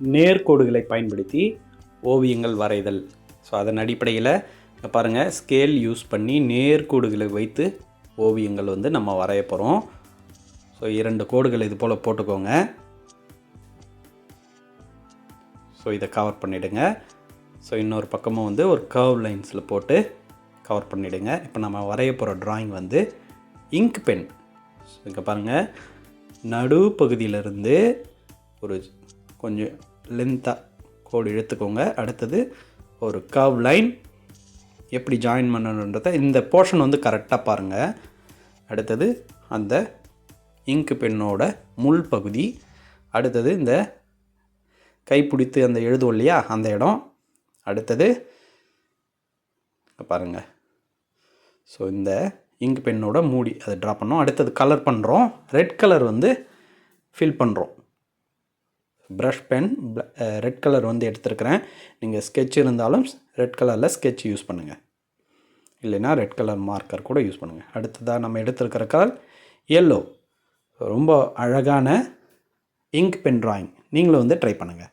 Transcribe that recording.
நேர்கோடுகளை பயன்படுத்தி ஓவியங்கள் வரைதல். ஸோ அதன் அடிப்படையில் பாருங்கள், ஸ்கேல் யூஸ் பண்ணி நேர்கோடுகளை வைத்து ஓவியங்கள் வந்து நம்ம வரைய போகிறோம். ஸோ 2 கோடுகள் இது போல் போட்டுக்கோங்க. ஸோ இதை கவர் பண்ணிவிடுங்க. ஸோ இன்னொரு பக்கமும் வந்து ஒரு கர்வ் லைன்ஸில் போட்டு கவர் பண்ணிவிடுங்க. இப்போ நம்ம வரைய போகிற ட்ராயிங் வந்து இங்க் பென். ஸோ இங்கே பாருங்கள், நடு பகுதியிலிருந்து ஒரு கொஞ்சம் லென்த்தாக கோடு இழுத்துக்கோங்க. அடுத்தது ஒரு கர்வ் லைன் எப்படி ஜாயின் பண்ணணுன்றதை இந்த போர்ஷன் வந்து கரெக்டாக பாருங்கள். அடுத்தது அந்த இங்க் பென்னோட முள் பகுதி. அடுத்தது இந்த கைப்பிடித்து அந்த எழுதுவோம் இல்லையா, அந்த இடம். அடுத்தது பாருங்கள், ஸோ இந்த இங்க் பென்னோட மூடி அதை ட்ரா பண்ணோம். அடுத்தது கலர் பண்ணுறோம். ரெட் கலர் வந்து ஃபில் பண்ணுறோம். ப்ரஷ் பென் ரெட் கலர் வந்து எடுத்துருக்கிறேன். நீங்கள் ஸ்கெட்ச் இருந்தாலும் ரெட் கலரில் ஸ்கெட்ச் யூஸ் பண்ணுங்கள், இல்லைன்னா ரெட் கலர் மார்க்கர் கூட யூஸ் பண்ணுங்கள். அடுத்ததாக நம்ம எடுத்துருக்கிற கலர் எல்லோ. ரொம்ப அழகான இங்க் பென் ட்ராயிங். நீங்களும் வந்து ட்ரை பண்ணுங்கள்.